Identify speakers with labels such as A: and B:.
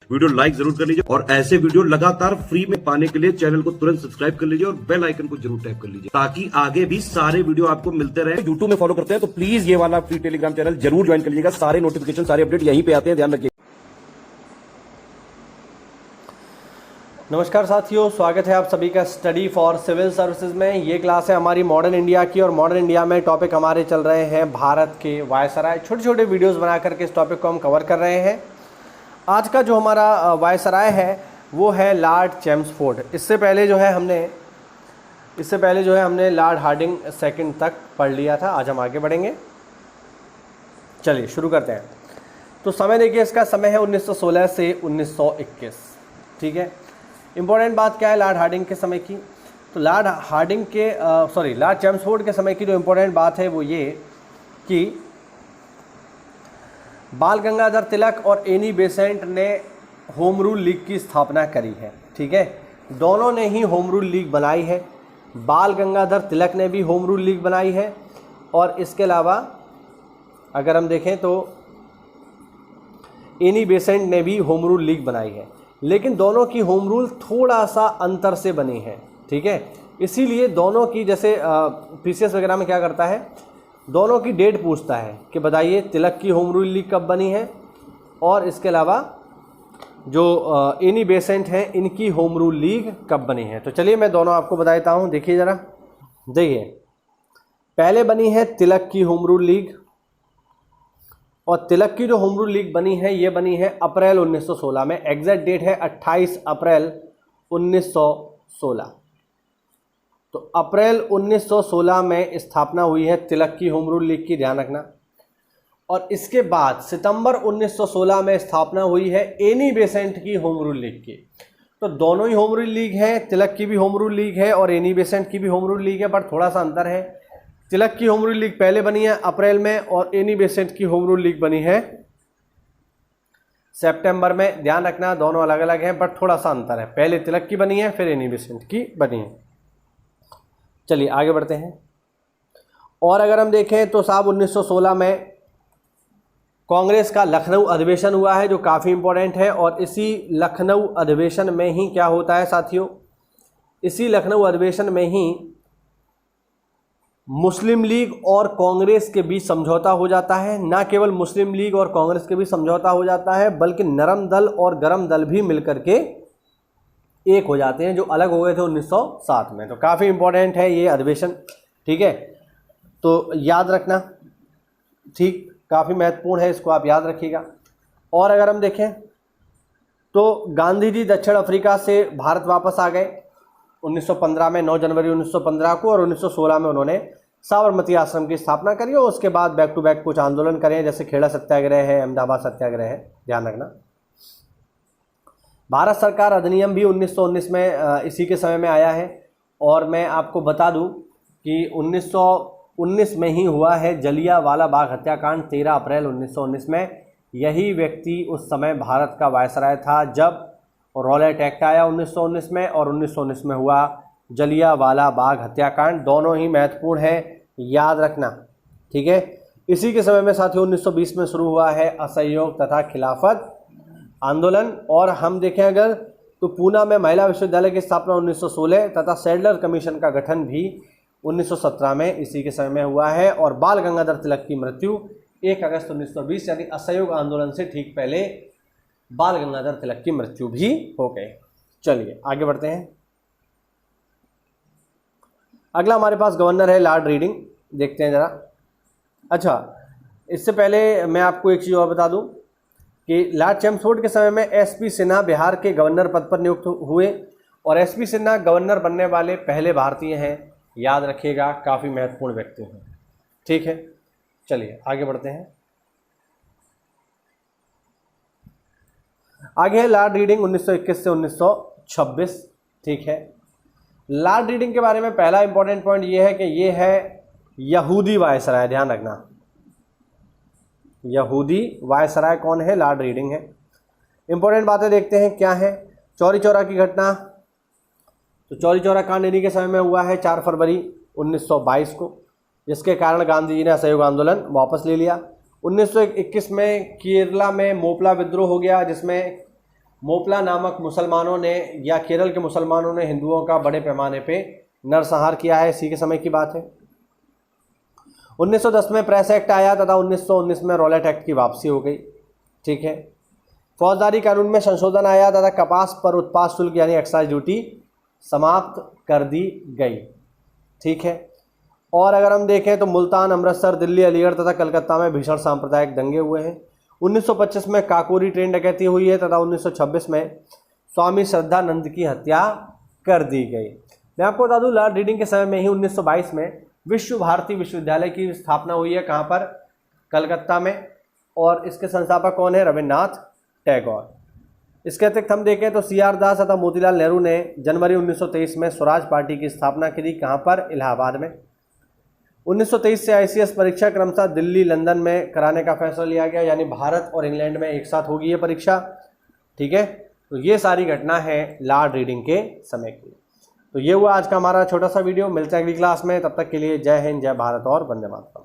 A: Video like जरूर कर लीजिए और ऐसे वीडियो लगातार फ्री में पाने के लिए चैनल को तुरंत सब्सक्राइब कर लीजिए और बेल आइकन को जरूर टैप कर लीजिए ताकि आगे भी सारे वीडियो आपको मिलते रहे। यूट्यूब में फॉलो करते हैं तो प्लीज ये वाला फ्री टेलीग्राम चैनल जरूर ज्वाइन कर लीजिएगा। सारे नोटिफिकेशन सारे अपडेट यहीं पे आते हैं, ध्यान रखिए।
B: नमस्कार साथियों, स्वागत है आप सभी का स्टडी फॉर सिविल सर्विसेज में। ये क्लास है हमारी मॉडर्न इंडिया की और मॉडर्न इंडिया में टॉपिक हमारे चल रहे हैं भारत के वायसराय। छोटे छोटे वीडियोस बना करके इस टॉपिक को हम कवर कर रहे हैं। आज का जो हमारा वायसराय है वो है लॉर्ड चेम्सफोर्ड। इससे पहले जो है हमने लॉर्ड हार्डिंग सेकंड तक पढ़ लिया था। आज हम आगे बढ़ेंगे, चलिए शुरू करते हैं। तो समय देखिए, इसका समय है 1916 से 1921। ठीक है, इंपॉर्टेंट बात क्या है लॉर्ड हार्डिंग के समय की? तो लॉर्ड चेम्सफोर्ड के समय की जो इंपॉर्टेंट बात है वो ये कि बाल गंगाधर तिलक और एनी बेसेंट ने होम रूल लीग की स्थापना करी है। ठीक है, दोनों ने ही होम रूल लीग बनाई है। बाल गंगाधर तिलक ने भी होम रूल लीग बनाई है और इसके अलावा अगर हम देखें तो एनी बेसेंट ने भी होम रूल लीग बनाई है, लेकिन दोनों की होम रूल थोड़ा सा अंतर से बनी है। ठीक है, इसीलिए दोनों की जैसे पीसीएस वगैरह में क्या करता है, दोनों की डेट पूछता है कि बताइए तिलक की होम रूल लीग कब बनी है और इसके अलावा जो एनी बेसेंट हैं इनकी होम रूल लीग कब बनी है। तो चलिए मैं दोनों आपको बता देता हूँ। देखिए ज़रा, देखिए पहले बनी है तिलक की होम रूल लीग और तिलक की जो होम रूल लीग बनी है ये बनी है अप्रैल 1916 में। एग्जैक्ट डेट है 28 अप्रैल 1916। तो अप्रैल 1916 में स्थापना हुई है तिलक की होम रूल लीग की, ध्यान रखना। और इसके बाद सितंबर 1916 में स्थापना हुई है एनी बेसेंट की होम रूल लीग की। तो दोनों ही होम रूल लीग है, तिलक की भी होम रूल लीग है और एनी बेसेंट की भी होम रूल लीग है, बट थोड़ा सा अंतर है। तिलक की होम रूल लीग पहले बनी है अप्रैल में और एनी बेसेंट की होम रूल लीग बनी है सितंबर में। ध्यान रखना दोनों अलग अलग हैं बट थोड़ा सा अंतर है, पहले तिलक की बनी है फिर एनी बेसेंट की बनी है। चलिए आगे बढ़ते हैं। और अगर हम देखें तो साहब 1916 में कांग्रेस का लखनऊ अधिवेशन हुआ है जो काफ़ी इंपॉर्टेंट है। और इसी लखनऊ अधिवेशन में ही क्या होता है साथियों, इसी लखनऊ अधिवेशन में ही मुस्लिम लीग और कांग्रेस के बीच समझौता हो जाता है। ना केवल मुस्लिम लीग और कांग्रेस के बीच समझौता हो जाता है बल्कि नरम दल और गरम दल भी मिलकर के एक हो जाते हैं जो अलग हो गए थे 1907 में। तो काफ़ी इंपॉर्टेंट है ये अधिवेशन। ठीक है, तो याद रखना, ठीक, काफ़ी महत्वपूर्ण है, इसको आप याद रखिएगा। और अगर हम देखें तो गांधी जी दक्षिण अफ्रीका से भारत वापस आ गए 1915 में, 9 जनवरी 1915 को। और 1916 में उन्होंने साबरमती आश्रम की स्थापना करी और उसके बाद बैक टू बैक कुछ आंदोलन करे, जैसे खेड़ा सत्याग्रह है, अहमदाबाद सत्याग्रह है, ध्यान रखना। भारत सरकार अधिनियम भी 1919 में इसी के समय में आया है। और मैं आपको बता दूं कि 1919 में ही हुआ है जलियांवाला बाग हत्याकांड, 13 अप्रैल 1919 में। यही व्यक्ति उस समय भारत का वायसराय था जब रॉलेट एक्ट आया 1919 में और 1919 में हुआ जलियांवाला बाग हत्याकांड। दोनों ही महत्वपूर्ण है, याद रखना। ठीक है, इसी के समय में साथियों 1920 में शुरू हुआ है असहयोग तथा खिलाफत आंदोलन। और हम देखें अगर तो पूना में महिला विश्वविद्यालय की स्थापना 1916 तथा सैडलर कमीशन का गठन भी 1917 में इसी के समय में हुआ है। और बाल गंगाधर तिलक की मृत्यु 1 अगस्त 1920 यानी असहयोग आंदोलन से ठीक पहले बाल गंगाधर तिलक की मृत्यु भी हो गई। चलिए आगे बढ़ते हैं। अगला हमारे पास गवर्नर है लॉर्ड रीडिंग, देखते हैं जरा। अच्छा, इससे पहले मैं आपको एक चीज़ और बता दूं कि लॉर्ड चेम्सफोर्ड के समय में एसपी सिन्हा बिहार के गवर्नर पद पर नियुक्त हुए और एसपी सिन्हा गवर्नर बनने वाले पहले भारतीय हैं, याद रखिएगा, काफ़ी महत्वपूर्ण व्यक्ति हैं। ठीक है, चलिए आगे बढ़ते हैं। आगे है लॉर्ड रीडिंग 1921 से 1926। ठीक है, लॉर्ड रीडिंग के बारे में पहला इंपॉर्टेंट पॉइंट ये है कि ये है यहूदी वायसराय, ध्यान रखना। यहूदी वायसराय कौन है? लॉर्ड रीडिंग है। इंपॉर्टेंट बातें देखते हैं क्या है। चौरी चौरा की घटना, तो चौरी चौरा कांड इन्हीं के समय में हुआ है 4 फरवरी 1922 को, जिसके कारण गांधी जी ने असहयोग आंदोलन वापस ले लिया। 1921 में केरला में मोपला विद्रोह हो गया, जिसमें मोपला नामक मुसलमानों ने या केरल के मुसलमानों ने हिंदुओं का बड़े पैमाने पे नरसंहार किया है, इसी के समय की बात है। 1910 में प्रेस एक्ट आया तथा 1919 में रॉलेट एक्ट की वापसी हो गई। ठीक है। फौजदारी कानून में संशोधन आया तथा कपास पर उत्पाद शुल्क यानी एक्साइज ड्यूटी समाप्त कर दी गई। ठीक है। और अगर हम देखें तो मुल्तान, अमृतसर, दिल्ली, अलीगढ़ तथा कलकत्ता में भीषण सांप्रदायिक दंगे हुए हैं। 1925 में काकोरी ट्रेन डकैती हुई है तथा 1926 में स्वामी श्रद्धानंद की हत्या कर दी गई। मैं आपको बता दूं, लॉर्ड रीडिंग के समय में ही 1922 में विश्व भारती विश्वविद्यालय की स्थापना हुई है। कहाँ पर? कलकत्ता में। और इसके संस्थापक कौन है? रविन्द्रनाथ टैगोर। इसके अतिरिक्त हम देखें तो सी आर दास तथा मोतीलाल नेहरू ने जनवरी 1923 में स्वराज पार्टी की स्थापना की थी। कहाँ पर? इलाहाबाद में। 1923 से ICS परीक्षा क्रमशः दिल्ली, लंदन में कराने का फैसला लिया गया, यानी भारत और इंग्लैंड में एक साथ होगी ये परीक्षा। ठीक है। तो ये सारी घटना है लॉर्ड रीडिंग के समय की। तो ये हुआ आज का हमारा छोटा सा वीडियो। मिलते हैं अगली क्लास में, तब तक के लिए जय हिंद, जय भारत और वंदे मातरम।